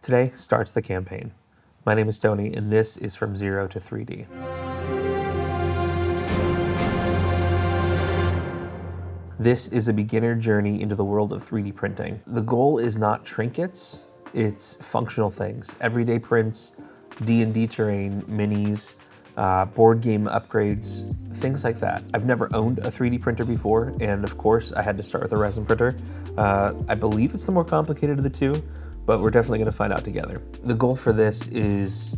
Today starts the campaign. My name is Tony, and this is From Zero to 3D. This is a beginner journey into the world of 3D printing. The goal is not trinkets, it's functional things. Everyday prints, D&D terrain, minis, board game upgrades, things like that. I've never owned a 3D printer before, and of course I had to start with a resin printer. I believe it's the more complicated of the two, but we're definitely gonna find out together. The goal for this is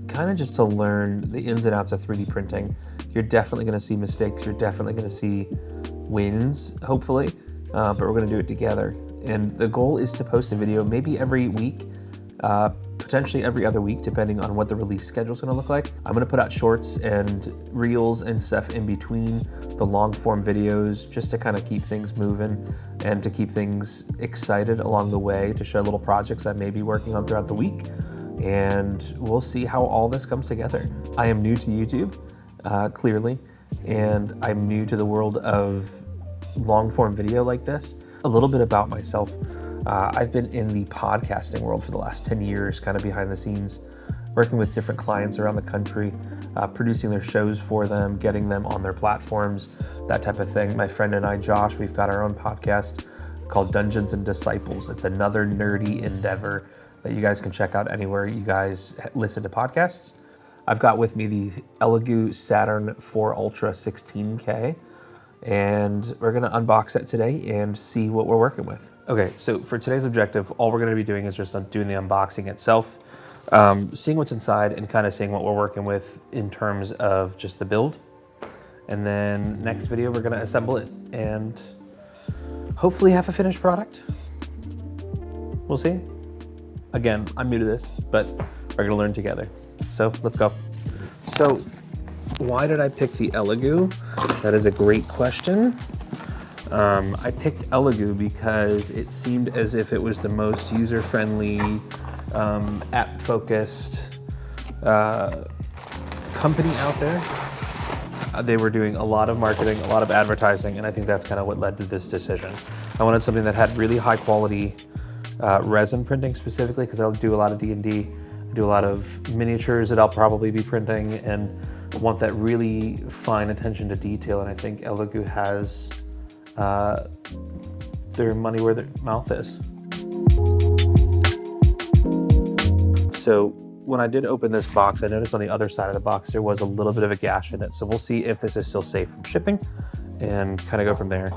kind of just to learn the ins and outs of 3D printing. You're definitely gonna see mistakes, you're definitely gonna see wins, hopefully, but we're gonna do it together. And the goal is to post a video maybe every week, potentially every other week, depending on what the release schedule is gonna look like. I'm gonna put out shorts and reels and stuff in between the long form videos, just to kind of keep things moving and to keep things excited along the way, to show little projects I may be working on throughout the week. And we'll see how all this comes together. I am new to YouTube, clearly, and I'm new to the world of long form video like this. A little bit about myself. I've been in the podcasting world for the last 10 years, kind of behind the scenes, working with different clients around the country, producing their shows for them, getting them on their platforms, that type of thing. My friend and I, Josh, we've got our own podcast called Dungeons and Disciples. It's another nerdy endeavor that you guys can check out anywhere you guys listen to podcasts. I've got with me the Elegoo Saturn 4 Ultra 16K, and we're gonna unbox it today and see what we're working with. Okay, so for today's objective, all we're gonna be doing is just doing the unboxing itself, seeing what's inside and kind of seeing what we're working with in terms of just the build. And then next video, we're gonna assemble it and hopefully have a finished product. We'll see. Again, I'm new to this, but we're gonna learn together. So let's go. So why did I pick the Elegoo? That is a great question. I picked Elegoo because it seemed as if it was the most user-friendly, app-focused company out there. They were doing a lot of marketing, a lot of advertising, and I think that's kind of what led to this decision. I wanted something that had really high-quality resin printing specifically, because I'll do a lot of D&D, do a lot of miniatures that I'll probably be printing, and want that really fine attention to detail. And I think Elegoo has their money where their mouth is. So when I did open this box, I noticed on the other side of the box there was a little bit of a gash in it. So we'll see if this is still safe from shipping and kind of go from there.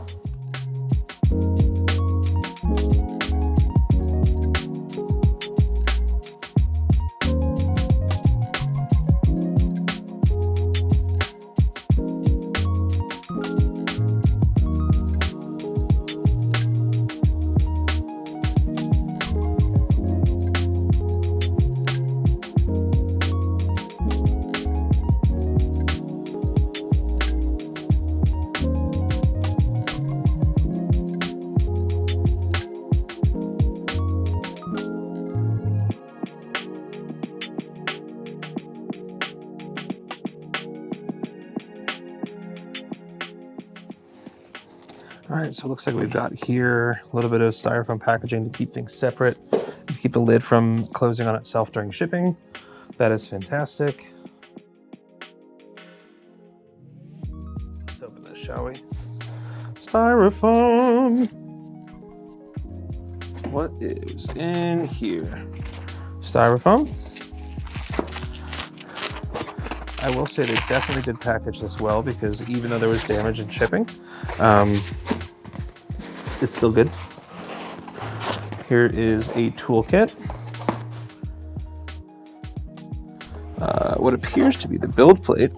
All right, so it looks like we've got here a little bit of styrofoam packaging to keep things separate, to keep the lid from closing on itself during shipping. That is fantastic. Let's open this, shall we? Styrofoam. What is in here? Styrofoam. I will say they definitely did package this well, because even though there was damage in shipping, it's still good. Here is a toolkit. What appears to be the build plate.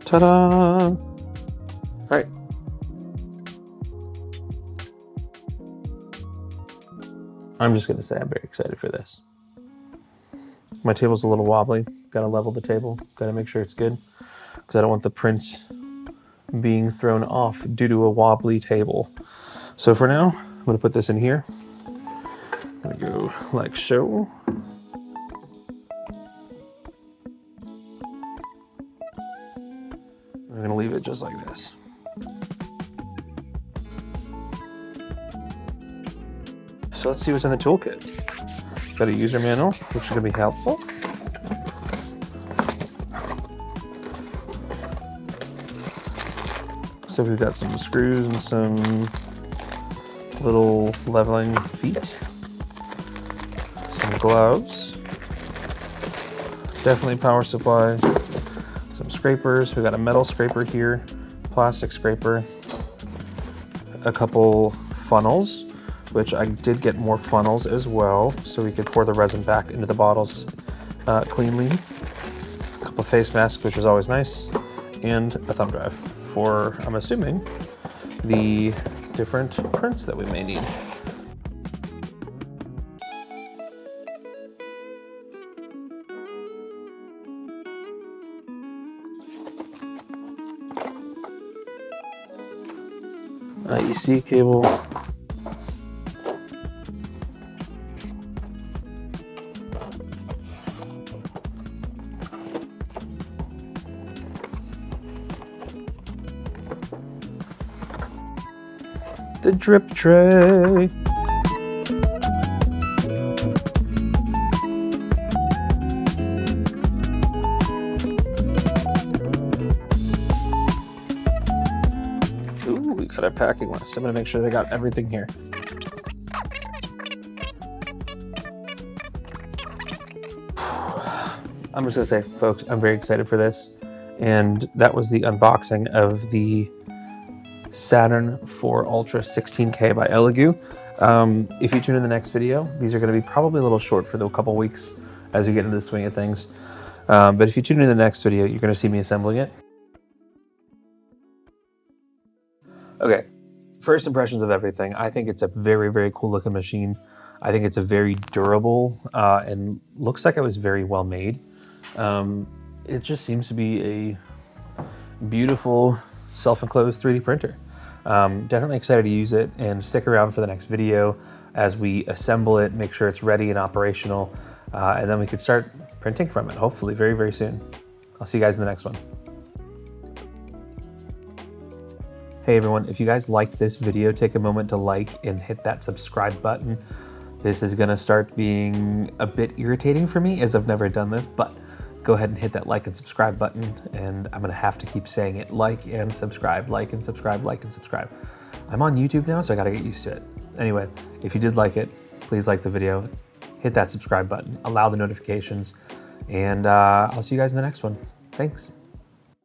Ta-da! All right. I'm just gonna say I'm very excited for this. My table's a little wobbly. Gotta level the table. Gotta make sure it's good, because I don't want the prints being thrown off due to a wobbly table. So for now, I'm gonna put this in here. I'm gonna go like so. I'm gonna leave it just like this. So let's see what's in the toolkit. Got a user manual, which is going to be helpful. So we've got some screws and some little leveling feet, some gloves, definitely power supply, some scrapers. We got a metal scraper here, plastic scraper, a couple funnels, which I did get more funnels as well, so we could pour the resin back into the bottles cleanly. A couple face masks, which is always nice, and a thumb drive for, I'm assuming, the different prints that we may need. IEC cable. The drip tray. Ooh, we got our packing list. I'm gonna make sure that I got everything here. I'm just gonna say, folks, I'm very excited for this. And that was the unboxing of the Saturn 4 Ultra 16K by Elegoo. If you tune in the next video, these are going to be probably a little short for the couple weeks as we get into the swing of things. But if you tune in the next video, you're going to see me assembling it. Okay, first impressions of everything. I think it's a very, very cool looking machine. I think it's a very durable and looks like it was very well made. It just seems to be a beautiful self-enclosed 3D printer. Definitely excited to use it, and stick around for the next video as we assemble it, make sure it's ready and operational, and then we can start printing from it, hopefully very, very soon. I'll see you guys in the next one. Hey everyone, if you guys liked this video, take a moment to like and hit that subscribe button. This is gonna start being a bit irritating for me as I've never done this, but go ahead and hit that like and subscribe button, and I'm gonna have to keep saying it, like and subscribe, like and subscribe, like and subscribe. I'm on YouTube now, so I gotta get used to it. Anyway, if you did like it, please like the video, hit that subscribe button, allow the notifications, and I'll see you guys in the next one. Thanks.